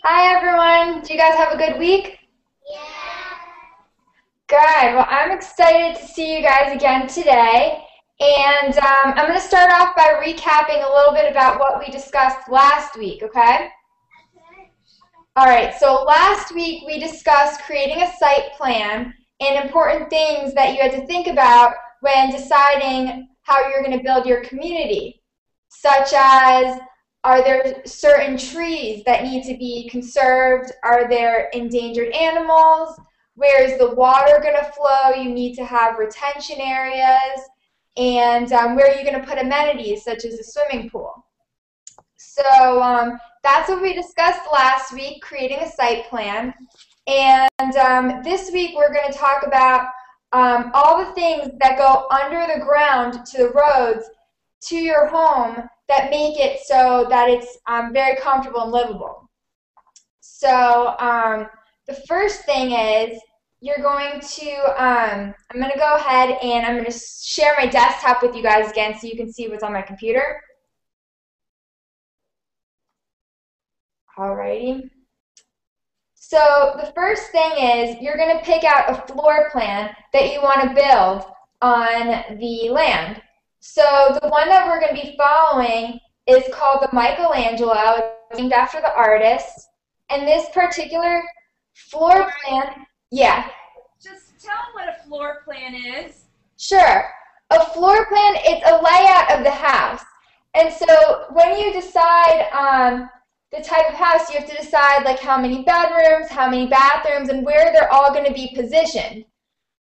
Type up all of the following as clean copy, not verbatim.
Hi everyone, do you guys have a good week? Yeah. Good, well I'm excited to see you guys again today, and I'm going to start off by recapping a little bit about what we discussed last week, okay? Alright, so last week we discussed creating a site plan and important things that you had to think about when deciding how you're going to build your community, such as are there certain trees that need to be conserved? Are there endangered animals? Where is the water going to flow? You need to have retention areas. And where are you going to put amenities, such as a swimming pool? So that's what we discussed last week, creating a site plan. And this week we're going to talk about all the things that go under the ground to the roads to your home that make it so that it's very comfortable and livable. So the first thing is you're going to, I'm going to go ahead and I'm going to share my desktop with you guys again so you can see what's on my computer. Alrighty. So the first thing is you're going to pick out a floor plan that you want to build on the land. So the one that we're going to be following is called the Michelangelo. It's named after the artist. And this particular floor plan, yeah. Just tell them what a floor plan is. Sure. A floor plan, it's a layout of the house. And so when you decide on the type of house, you have to decide like how many bedrooms, how many bathrooms, and where they're all going to be positioned.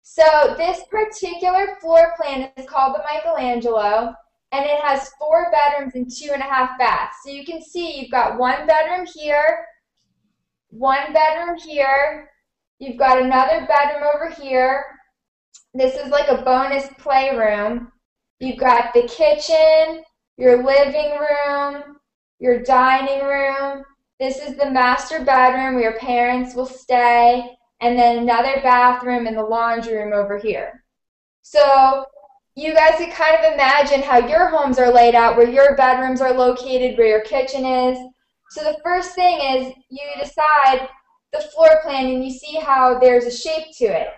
So this particular floor plan is called the Michelangelo, and it has 4 bedrooms and 2.5 baths. So you can see you've got 1 bedroom here, 1 bedroom here, you've got another bedroom over here. This is like a bonus playroom. You've got the kitchen, your living room, your dining room. This is the master bedroom where your parents will stay. And then another bathroom and the laundry room over here. So you guys can kind of imagine how your homes are laid out, where your bedrooms are located, where your kitchen is. So the first thing is you decide the floor plan and you see how there's a shape to it.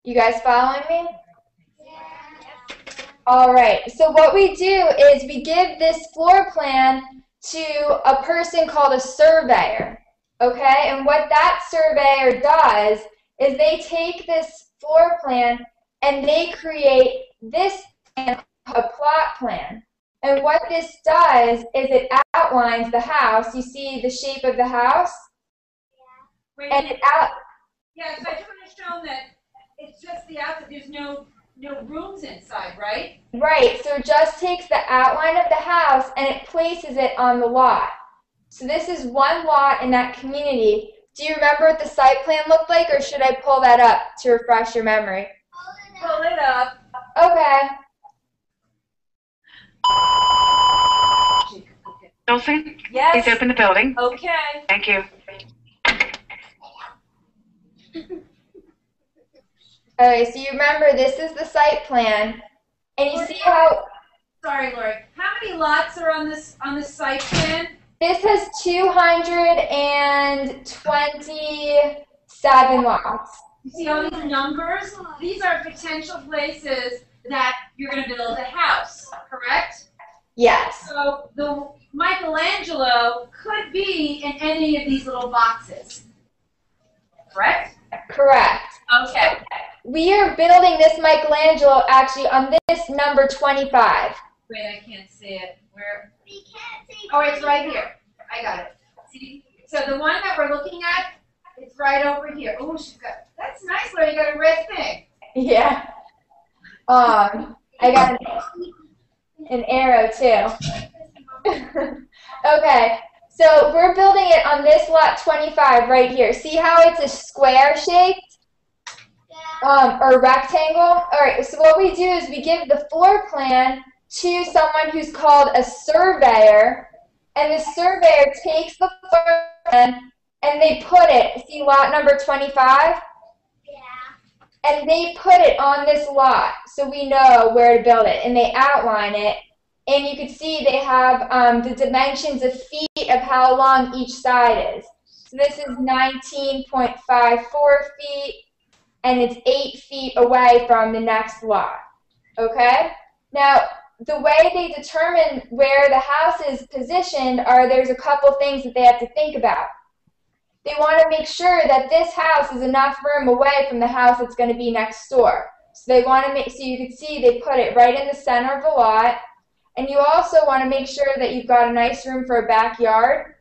You guys following me? Yeah. All right, so what we do is we give this floor plan to a person called a surveyor. Okay, and what that surveyor does is they take this floor plan and they create this plan, a plot plan. And what this does is it outlines the house. You see the shape of the house? Yeah. And it Yeah, so I just want to show them that it's just the outside. There's no rooms inside, right? Right, so it just takes the outline of the house and it places it on the lot. So this is one lot in that community. Do you remember what the site plan looked like, or should I pull that up to refresh your memory? Pull it up. Okay. Schulson? Yes. Please open the building. Okay. Thank you. Okay, so you remember this is the site plan, and you see how Sorry, Lori. How many lots are on this site plan? this has 227 lots. You see all these numbers? These are potential places that you're going to build a house, correct? Yes. So the Michelangelo could be in any of these little boxes, correct? Correct. Okay. We are building this Michelangelo actually on this number 25. Wait, I can't see it. Where? We can't see. Oh, it's right here. I got it. See? So the one that we're looking at, it's right over here. Oh, that's nice, Lori. You got a red thing. Yeah. I got an arrow too. Okay, so we're building it on this lot 25 right here. See how it's a square shaped? Or rectangle? All right, so what we do is we give the floor plan to someone who's called a surveyor, and the surveyor takes the floor plan and they put it, see lot number 25? Yeah. And they put it on this lot so we know where to build it, and they outline it, And you can see they have the dimensions of feet of how long each side is. So this is 19.54 feet, and it's 8 feet away from the next lot, okay? Now, the way they determine where the house is positioned there's a couple things that they have to think about. They want to make sure that this house is enough room away from the house that's going to be next door. So they want to make, so you can see they put it right in the center of the lot. And you also want to make sure that you've got a nice room for a backyard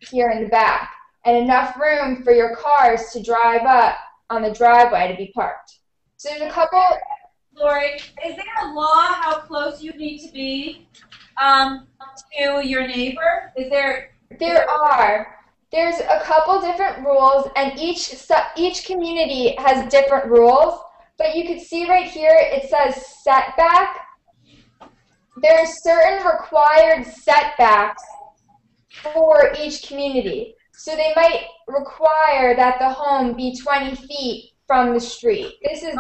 here in the back, and enough room for your cars to drive up on the driveway to be parked. So there's a couple. Loree, is there a law how close you need to be to your neighbor? Is there? There are. There's a couple different rules, and each community has different rules. But you can see right here it says setback. There are certain required setbacks for each community. So they might require that the home be 20 feet from the street. This is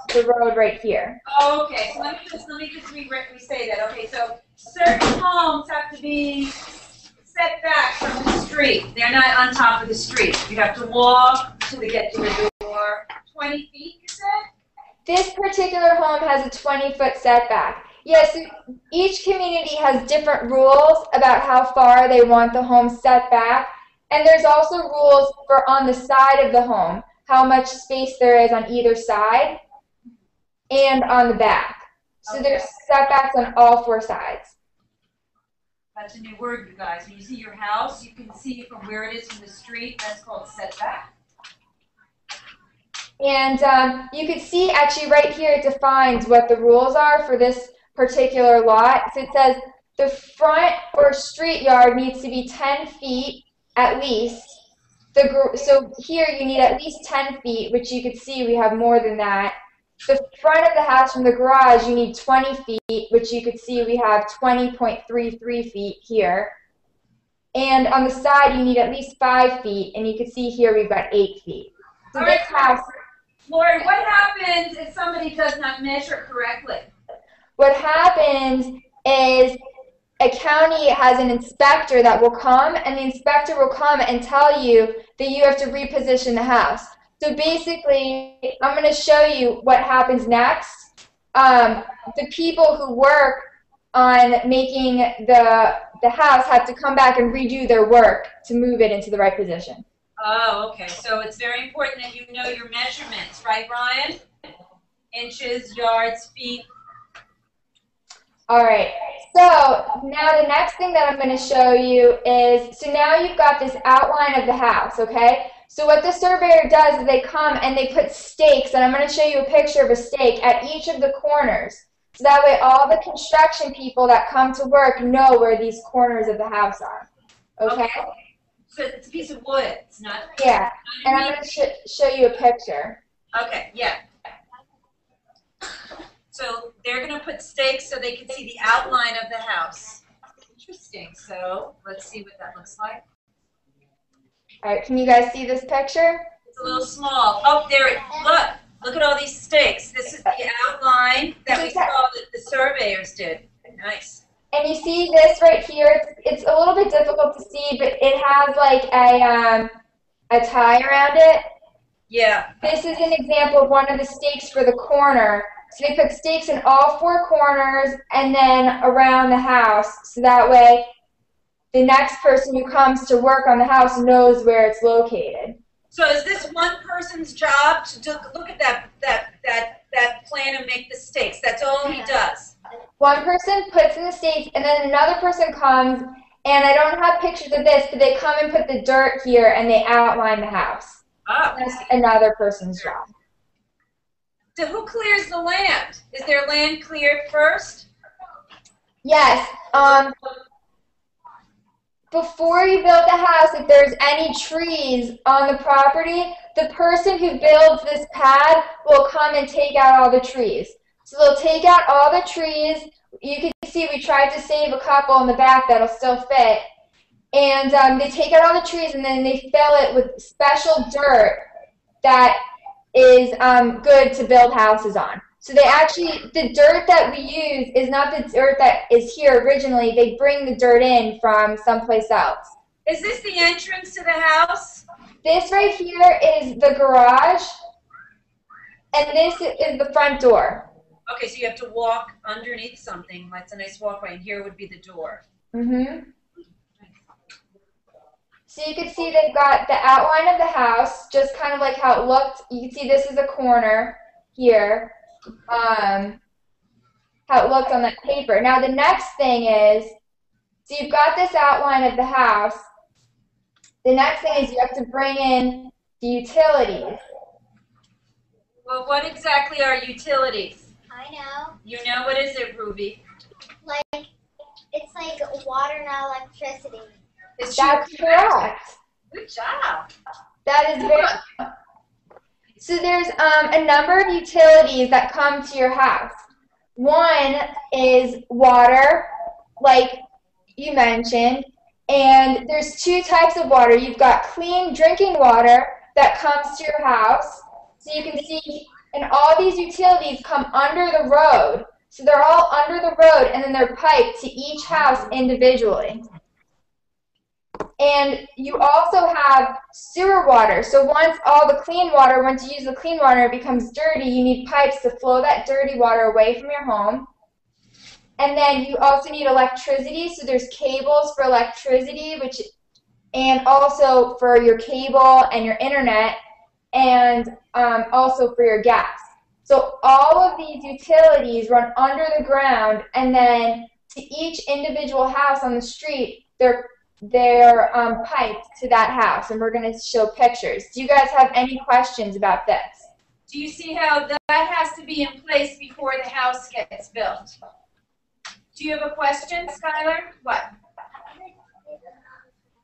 the road right here. Oh, okay. So let me just re-say that. Okay, so certain homes have to be set back from the street. They're not on top of the street. You have to walk to get to the door. 20 feet, you said? This particular home has a 20-foot setback. Yes, each community has different rules about how far they want the home set back, and there's also rules for on the side of the home, how much space there is on either side and on the back. So Okay. there's setbacks on all 4 sides. That's a new word, you guys. When you see your house, you can see from where it is from the street. That's called setback. And you can see actually right here it defines what the rules are for this particular lot. So it says the front or street yard needs to be 10 feet at least. So here you need at least 10 feet, which you can see we have more than that. The front of the house from the garage, you need 20 feet, which you could see we have 20.33 feet here. And on the side, you need at least 5 feet, and you can see here we've got 8 feet. So All this right, house, Loree, what happens if somebody does not measure correctly? what happens is a county has an inspector that will come, and the inspector will come and tell you that you have to reposition the house. So basically, I'm going to show you what happens next. The people who work on making the house have to come back and redo their work to move it into the right position. Oh, okay. So it's very important that you know your measurements, right, Brian? Inches, yards, feet. All right. So now the next thing that I'm going to show you is, so now you've got this outline of the house, okay? So what the surveyor does is they come and they put stakes, and I'm going to show you a picture of a stake at each of the corners. So that way all the construction people that come to work know where these corners of the house are. Okay? So it's a piece of wood. It's not. Yeah. And I'm going to show you a picture. Okay. Yeah. So they're going to put stakes so they can see the outline of the house. Interesting. So let's see what that looks like. All right. Can you guys see this picture? It's a little small. Oh, there it. Look at all these stakes. This is the outline that we saw that the surveyors did. Nice. And you see this right here, it's a little bit difficult to see, but it has like a tie around it. Yeah. This is an example of one of the stakes for the corner. So they put stakes in all 4 corners and then around the house, so that way the next person who comes to work on the house knows where it's located. So is this one person's job to look at that plan and make the stakes? That's all he does. One person puts in the stakes, and then another person comes, and I don't have pictures of this, but they come and put the dirt here, and they outline the house. Oh. That's another person's job. So who clears the land? Is their land cleared first? Yes. Before you build the house, if there's any trees on the property, the person who builds this pad will come and take out all the trees. So they'll take out all the trees. You can see we tried to save a couple in the back that'll still fit. And they take out all the trees, and then they fill it with special dirt that is good to build houses on. So they actually, the dirt that we use is not the dirt that is here originally. They bring the dirt in from someplace else. Is this the entrance to the house? This right here is the garage, and this is the front door. Okay, so you have to walk underneath something. That's a nice walkway, and here would be the door. Mm-hmm. So you can see they've got the outline of the house, just kind of like how it looked. You can see this is a corner here, how it looked on that paper. Now the next thing is, so you've got this outline of the house. The next thing is you have to bring in the utilities. Well, what exactly are utilities? I know. You know, what is it, Ruby? Like, it's like water and electricity. It's That's correct. Good job. That is very. So there's a number of utilities that come to your house. One is water, like you mentioned, and there's two types of water. You've got clean drinking water that comes to your house. So you can see, and all these utilities come under the road. So they're all under the road, and then they're piped to each house individually. And you also have sewer water. So once you use the clean water, it becomes dirty. You need pipes to flow that dirty water away from your home. And then you also need electricity. So there's cables for electricity, and also for your cable and your internet, and also for your gas. So all of these utilities run under the ground, and then to each individual house on the street, they're piped to that house, and we're going to show pictures. Do you guys have any questions about this? Do you see how that has to be in place before the house gets built? Do you have a question, Skylar? What?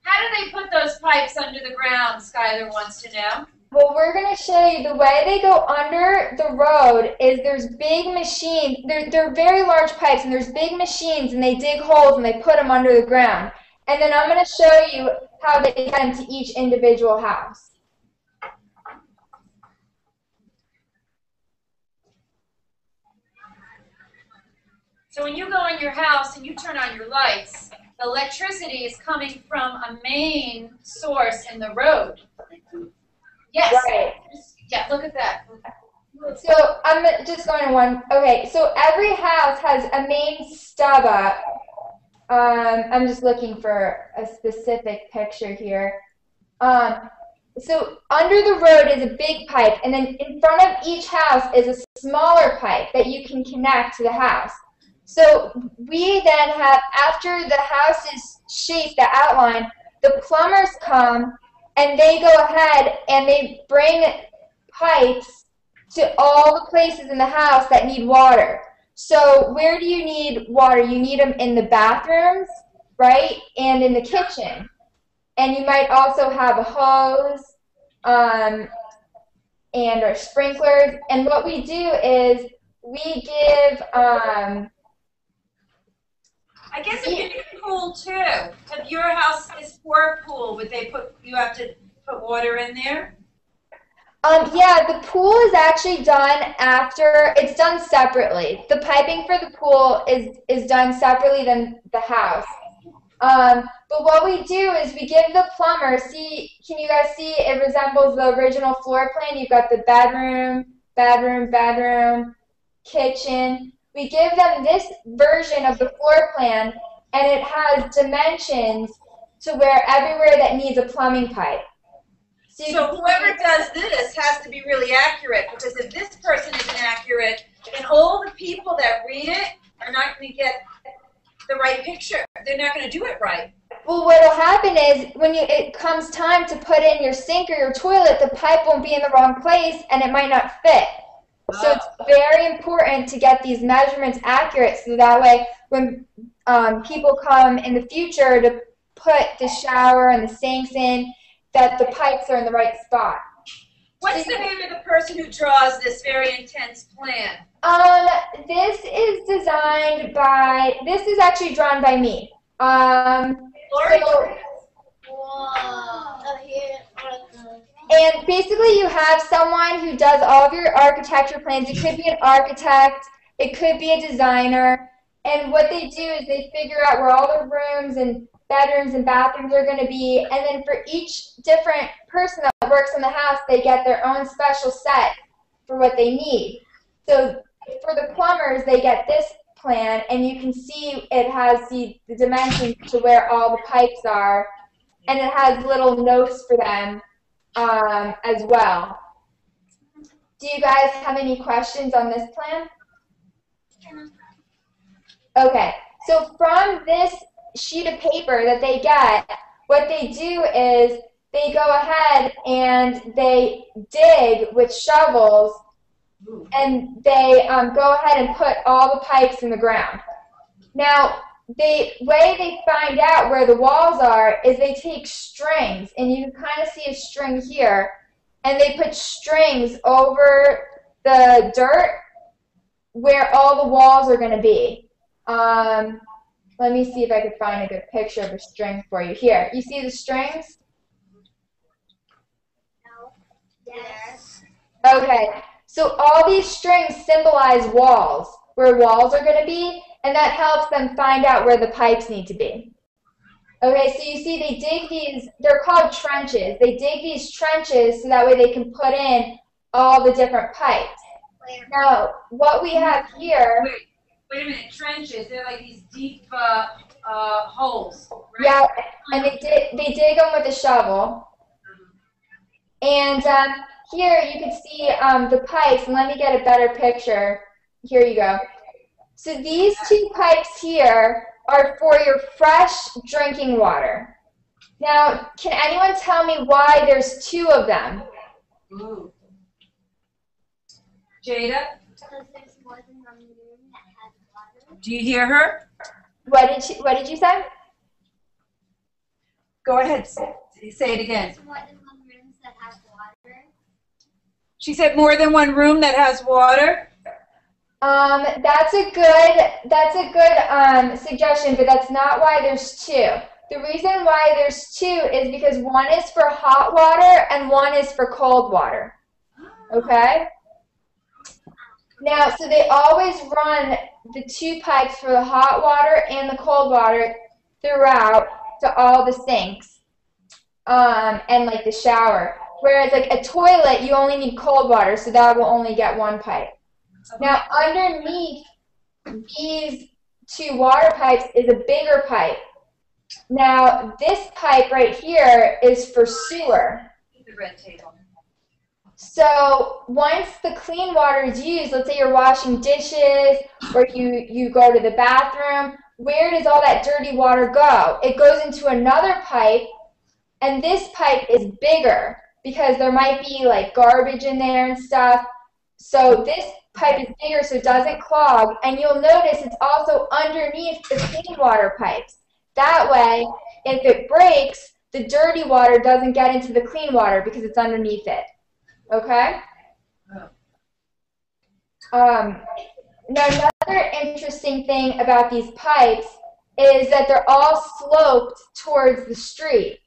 How do they put those pipes under the ground, Skylar wants to know? Well, we're going to show you the way they go under the road is there's big machines. They're very large pipes, and there's big machines, and they dig holes, and they put them under the ground. And then I'm going to show you how they get into each individual house. So when you go in your house and you turn on your lights, the electricity is coming from a main source in the road. Yes. Right. Yeah, look at that. So I'm just going to one. Okay, so every house has a main stub up. I'm just looking for a specific picture here. So under the road is a big pipe, and then in front of each house is a smaller pipe that you can connect to the house. So we then have, after the house is shaped, the outline, the plumbers come, and they go ahead and they bring pipes to all the places in the house that need water. So where do you need water? You need them in the bathrooms, right, and in the kitchen. And you might also have a hose and our sprinklers. And what we do is we give I guess if you need a pool too. If your house is for a pool, would you have to put water in there? Yeah, the pool is actually done after, it's done separately. The piping for the pool is done separately than the house. But what we do is we give the plumber, can you guys see it resembles the original floor plan? You've got the bedroom, kitchen. We give them this version of the floor plan, and it has dimensions to where everywhere that needs a plumbing pipe. So whoever does this has to be really accurate, because if this person isn't accurate, then all the people that read it are not going to get the right picture. They're not going to do it right. Well, what will happen is when it comes time to put in your sink or your toilet, the pipe won't be in the wrong place, and it might not fit. So it's very important to get these measurements accurate, so that way when people come in the future to put the shower and the sinks in, that the pipes are in the right spot. What's the name of the person who draws this very intense plan? This is actually drawn by me. Loree? Whoa. And basically you have someone who does all of your architecture plans. It could be an architect, it could be a designer, and what they do is they figure out where all the rooms and bedrooms and bathrooms are going to be, and then for each different person that works in the house, they get their own special set for what they need. So for the plumbers, they get this plan, and you can see it has the dimensions to where all the pipes are, and it has little notes for them as well. Do you guys have any questions on this plan? Okay, so from this sheet of paper that they get, what they do is they go ahead and they dig with shovels, and they go ahead and put all the pipes in the ground. Now, the way they find out where the walls are is they take strings, and you can kind of see a string here, and they put strings over the dirt where all the walls are going to be. Let me see if I could find a good picture of a string for you. Here, you see the strings? No. Yes. Okay, so all these strings symbolize walls, where walls are going to be, and that helps them find out where the pipes need to be. Okay, so you see they dig these, they're called trenches. They dig these trenches so that way they can put in all the different pipes. Now, what we have here... Wait a minute, trenches, they're like these deep holes, right? Yeah, and they dig them with a shovel. And here you can see the pipes, and let me get a better picture. Here you go. So these two pipes here are for your fresh drinking water. Now, can anyone tell me why there's two of them? Ooh. Jada? Because there's more than one room that has water. Do you hear her? What did you say? Go ahead, say it again. There's more than one room that has water. She said more than one room that has water? That's a good suggestion, but that's not why there's two. The reason why there's two is because one is for hot water and one is for cold water. Okay? Now, so they always run the two pipes for the hot water and the cold water throughout to all the sinks and like the shower. Whereas like a toilet, you only need cold water, so that will only get one pipe. Now, underneath these two water pipes is a bigger pipe. Now, this pipe right here is for sewer. The red table. So once the clean water is used, let's say you're washing dishes or you go to the bathroom, where does all that dirty water go? It goes into another pipe, and this pipe is bigger because there might be like garbage in there and stuff. So this pipe is bigger so it doesn't clog, and you'll notice it's also underneath the clean water pipes. That way, if it breaks, the dirty water doesn't get into the clean water because it's underneath it. Okay? Now, another interesting thing about these pipes is that they're all sloped towards the street.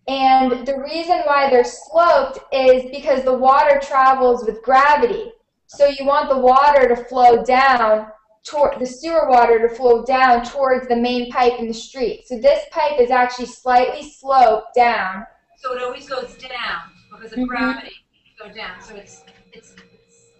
And the reason why they're sloped is because the water travels with gravity. So you want the water to flow down, the sewer water to flow down towards the main pipe in the street. So this pipe is actually slightly sloped down. So it always goes down because of gravity. Go down, so it's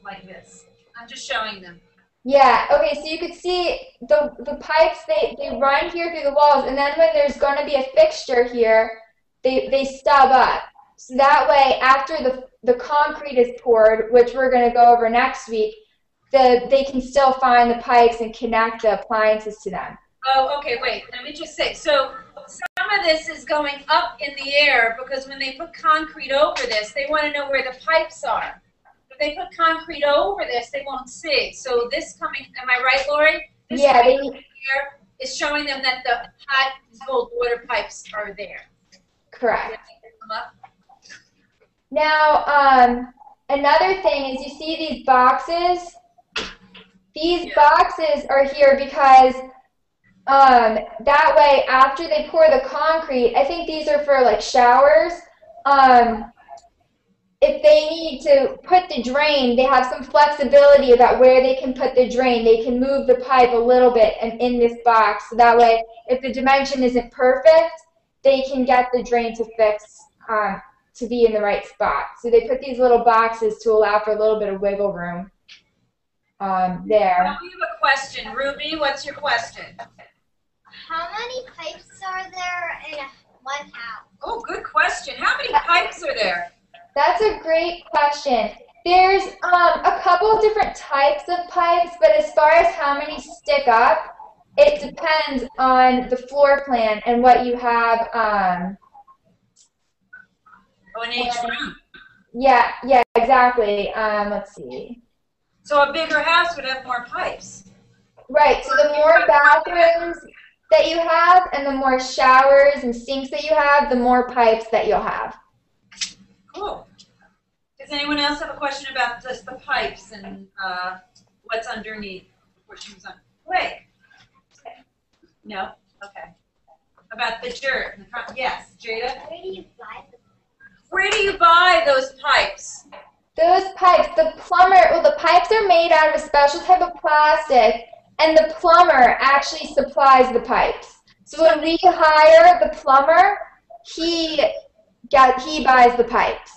like this. I'm just showing them. Yeah, okay, so you could see the pipes, they run here through the walls, and then when there's going to be a fixture here, they stub up. So that way, after the concrete is poured, which we're going to go over next week, they can still find the pipes and connect the appliances to them. Oh, okay, wait, let me just say, so some of this is going up in the air because when they put concrete over this, they want to know where the pipes are. If they put concrete over this, they won't see. So this coming, am I right, Loree? This Yeah, here is showing them that the hot, cold water pipes are there. Correct. Now, another thing is you see these boxes? These boxes are here because that way, after they pour the concrete, I think these are for like showers, if they need to put the drain, they have some flexibility about where they can put the drain. They can move the pipe a little bit and in this box, so that way, if the dimension isn't perfect, they can get the drain to fix to be in the right spot. So they put these little boxes to allow for a little bit of wiggle room there. Now we have a question. Ruby, what's your question? How many pipes are there in one house? Oh, good question. How many pipes are there? That's a great question. There's a couple of different types of pipes, but as far as how many stick up, it depends on the floor plan and what you have. In each room. Yeah, exactly. Let's see. So a bigger house would have more pipes. Right, so the more bathrooms that you have and the more showers and sinks that you have, the more pipes that you'll have. Cool. Does anyone else have a question about just the pipes and what's underneath before she moves on? Wait. No? Okay. About the dirt in the front. Yes, Jada? Where do you buy them? Where do you buy those pipes? Those pipes, the pipes are made out of a special type of plastic, and the plumber actually supplies the pipes. So when we hire the plumber, he buys the pipes.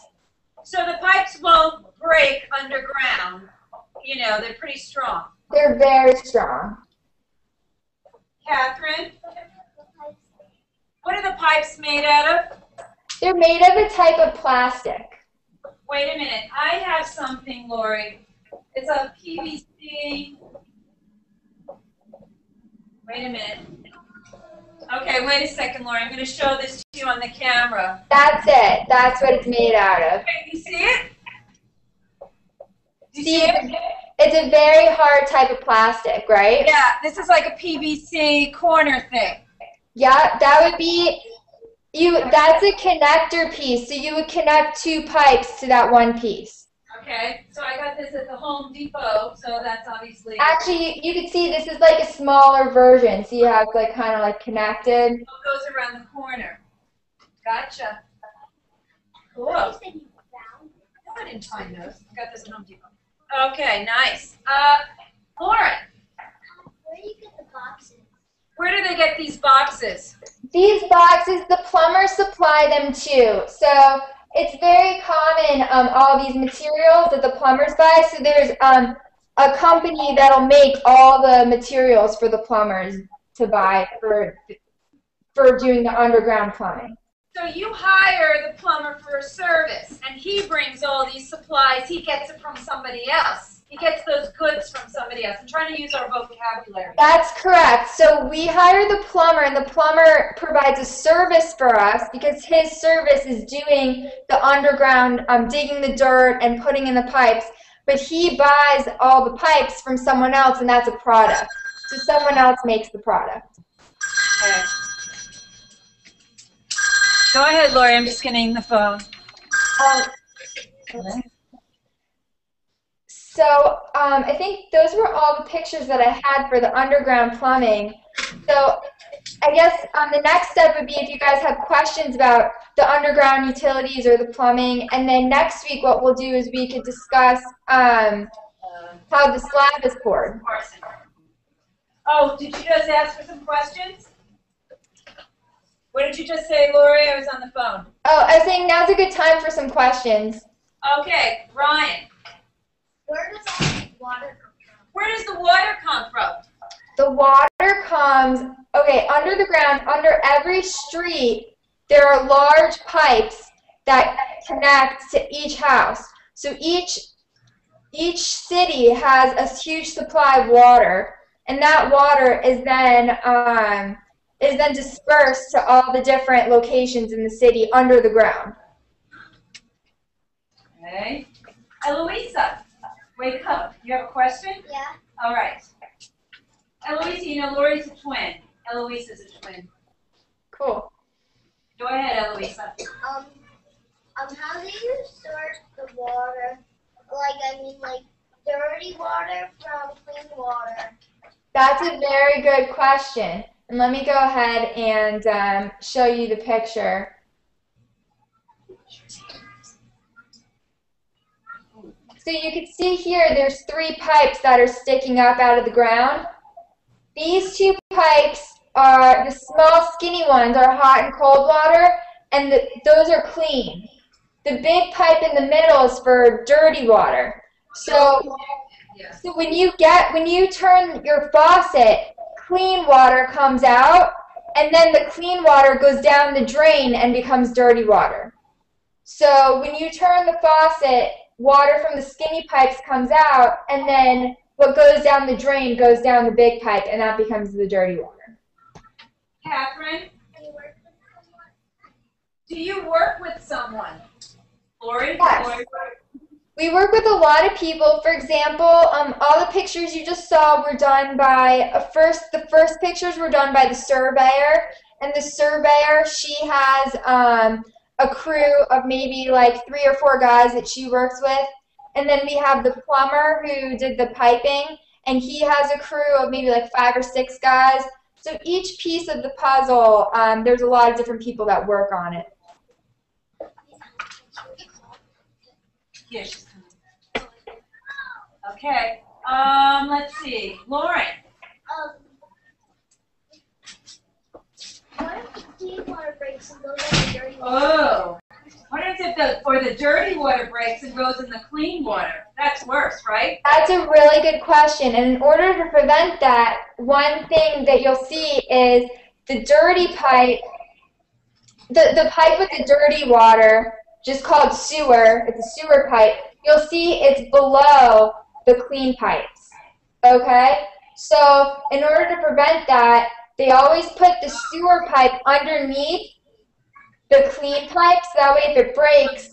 So the pipes won't break underground. You know, they're pretty strong. They're very strong. Catherine, what are the pipes made out of? They're made of a type of plastic. Wait a minute. I have something, Lori. It's a PVC. Wait a minute. Okay, wait a second, Lori. I'm going to show this to you on the camera. That's it. That's what it's made out of. Okay, you see it? Do you See, see it? it's a very hard type of plastic, right? Yeah, this is like a PVC corner thing. Yeah, that would be that's a connector piece. So you would connect two pipes to that one piece. Okay, so I got this at the Home Depot, so that's obviously... Actually, you can see this is like a smaller version. So you have like kind of like connected. It goes around the corner. Gotcha. Cool. You said you found it. No, I didn't find those. I got this at Home Depot. Okay, nice. Lauren, Where do you get the boxes? where do they get these boxes? These boxes, the plumbers supply them too. So it's very common, all these materials that the plumbers buy. So there's a company that'll make all the materials for the plumbers to buy for doing the underground plumbing. So you hire the plumber for a service, and he brings all these supplies. He gets it from somebody else. He gets those goods from somebody else. I'm trying to use our vocabulary. That's correct. So we hire the plumber, and the plumber provides a service for us because his service is doing the underground, digging the dirt and putting in the pipes. But he buys all the pipes from someone else, and that's a product. So someone else makes the product. Okay. Go ahead, Lori. I'm just getting the phone. So I think those were all the pictures that I had for the underground plumbing. So I guess the next step would be if you guys have questions about the underground utilities or the plumbing. And then next week what we'll do is we could discuss how the slab is poured. Oh, did you just ask for some questions? What did you just say, Lori? I was on the phone. Oh, I was saying now's a good time for some questions. Okay, Ryan. Where does all the water come from? Where does the water come from? The water comes, okay, under the ground, under every street, there are large pipes that connect to each house. So each city has a huge supply of water, and that water is then dispersed to all the different locations in the city under the ground. Okay. Eloisa, wake up. You have a question? Yeah. All right. Eloisa, you know Lori's a twin. Eloisa's a twin. Cool. Go ahead, Eloisa. How do you sort the water? Like dirty water from clean water? That's a very good question. And let me go ahead and show you the picture. So you can see here there's 3 pipes that are sticking up out of the ground. These 2 pipes are, the small skinny ones are hot and cold water, and those are clean. The big pipe in the middle is for dirty water. So when you turn your faucet, clean water comes out, and then the clean water goes down the drain and becomes dirty water. So when you turn the faucet, water from the skinny pipes comes out, and then what goes down the drain goes down the big pipe, and that becomes the dirty water. Catherine, do you work with someone? Loree? Yes. Loree? We work with a lot of people. For example, all the pictures you just saw were done by, the first pictures were done by the surveyor, and the surveyor, she has a crew of maybe like 3 or 4 guys that she works with. And then we have the plumber who did the piping, and he has a crew of maybe like 5 or 6 guys. So each piece of the puzzle, there's a lot of different people that work on it. Yeah, she's coming. Okay. Let's see. Lauren. What if the clean water breaks and goes in the dirty water? Oh. What if the dirty water breaks and goes in the clean water? That's worse, right? That's a really good question. And in order to prevent that, one thing that you'll see is the dirty pipe, the pipe with the dirty water, just called sewer, it's a sewer pipe, you'll see it's below the clean pipes, okay? So in order to prevent that, they always put the sewer pipe underneath the clean pipe, so that way if it breaks,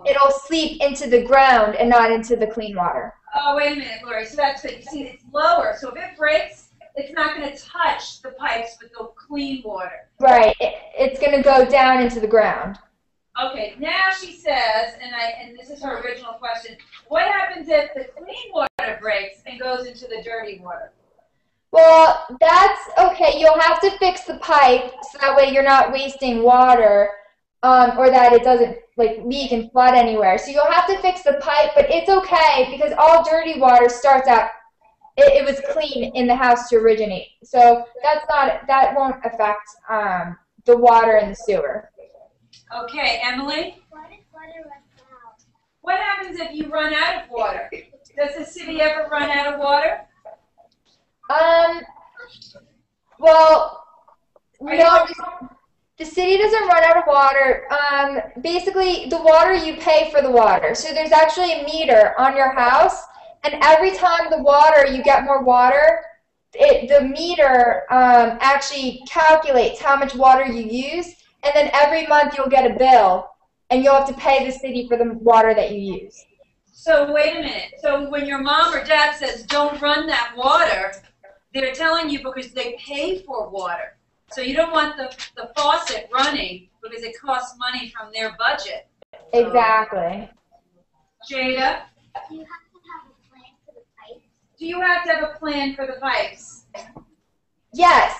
it'll seep into the ground and not into the clean water. Oh, wait a minute, Loree. So that's good. You see, it's lower. So if it breaks, it's not going to touch the pipes with the clean water. Right. It's going to go down into the ground. Okay, now she says, and this is her original question, what happens if the clean water breaks and goes into the dirty water? Well, that's okay. You'll have to fix the pipe so that way you're not wasting water, or that it doesn't like leak and flood anywhere. So you'll have to fix the pipe, but it's okay because all dirty water starts out, it was clean in the house to originate. So that won't affect the water in the sewer. Okay, Emily? What if water runs out? What happens if you run out of water? Does the city ever run out of water? Well, no, the city doesn't run out of water. Basically, the water, you pay for the water. So there's actually a meter on your house, and every time you get more water, the meter actually calculates how much water you use, and then every month you'll get a bill, and you'll have to pay the city for the water that you use. So wait a minute. So when your mom or dad says don't run that water, they're telling you because they pay for water. So you don't want the faucet running because it costs money from their budget. Exactly. Jada? Do you have to have a plan for the pipes? Do you have to have a plan for the pipes? Yes,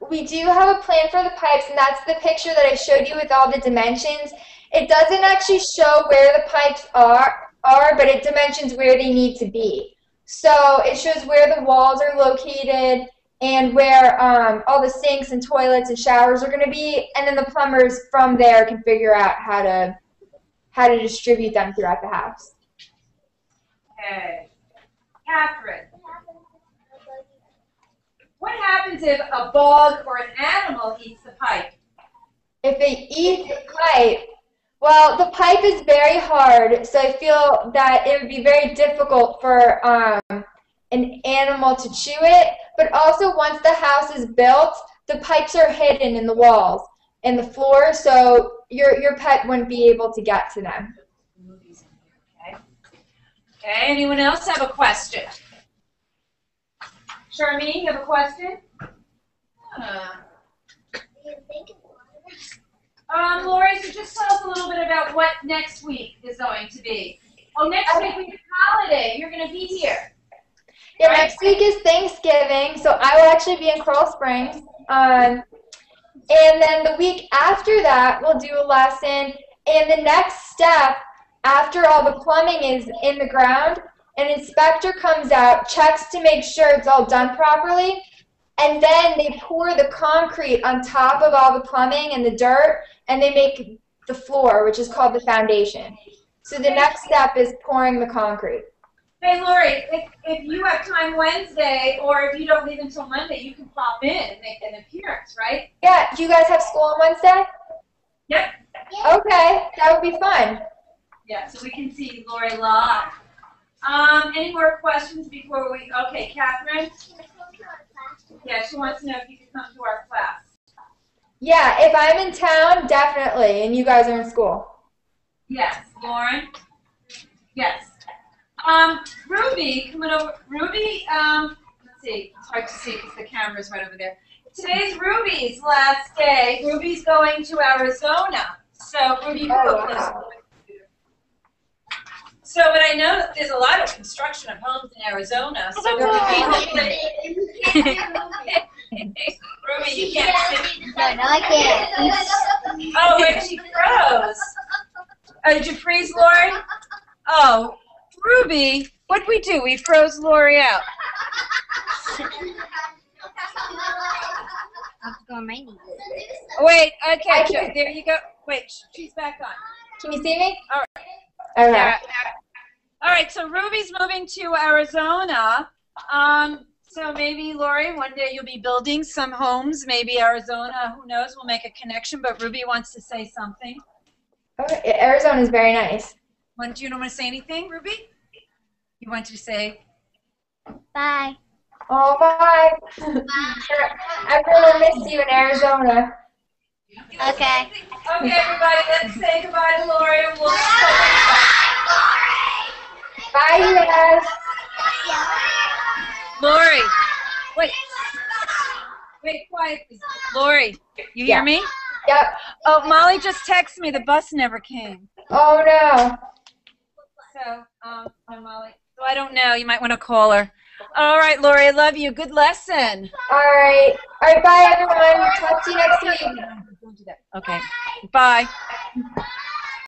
we do have a plan for the pipes, and that's the picture that I showed you with all the dimensions. It doesn't actually show where the pipes are, but it dimensions where they need to be. So it shows where the walls are located and where all the sinks and toilets and showers are going to be, and then the plumbers from there can figure out how to distribute them throughout the house. Okay. Catherine? What happens if a bug or an animal eats the pipe? If they eat the pipe, well, the pipe is very hard, so I feel that it would be very difficult for an animal to chew it. But also, once the house is built, the pipes are hidden in the walls and the floor, so your pet wouldn't be able to get to them. Okay. Okay. Anyone else have a question? Charmaine, you have a question? Loree, so just tell us a little bit about what next week is going to be. Oh, next week we have a holiday. You're going to be here. Yeah, right? Next week is Thanksgiving, so I will actually be in Coral Springs. And then the week after that, we'll do a lesson. And the next step after all the plumbing is in the ground, an inspector comes out, checks to make sure it's all done properly, and then they pour the concrete on top of all the plumbing and the dirt, and they make the floor, which is called the foundation. So the next step is pouring the concrete. Hey, Loree, if you have time Wednesday, or if you don't leave until Monday, you can pop in and make an appearance, right? Yeah, do you guys have school on Wednesday? Yep. Okay, that would be fun. Yeah, so we can see Loree live. Any more questions before we, okay, Catherine? Yeah, she wants to know if you could come to our class. Yeah, if I'm in town, definitely, and you guys are in school. Yes, Lauren? Yes. Ruby, coming over. Ruby, let's see. It's hard to see because the camera's right over there. Today's Ruby's last day. Ruby's going to Arizona. So, Ruby, you can go close to the computer. So, but I know that there's a lot of construction of homes in Arizona. So, Ruby, Ruby, you can't see. No, I can't. Oh, wait, she froze. Oh, did you freeze, Loree? Oh, Ruby, what'd we do? We froze Loree out. Wait, okay, there you go. Wait, she's back on. Can you see me? All right. Okay. Yeah. All right, so Ruby's moving to Arizona. So maybe, Loree, one day you'll be building some homes. Maybe Arizona, who knows, we'll make a connection. But Ruby wants to say something. Okay. Arizona is very nice. Do you want to say anything, Ruby? You want to say? Bye. Oh, bye. I really miss you in Arizona. Okay. Okay, everybody, let's say goodbye to Loree. And we'll Bye, you guys. Loree, wait, quiet, please. Loree, you hear me? Yep. Oh, Molly just texted me. The bus never came. Oh, no. So, no, Molly. So I don't know. You might want to call her. All right, Loree, I love you. Good lesson. All right. All right, bye, everyone. Talk to you next week. Don't do that. Okay. Bye.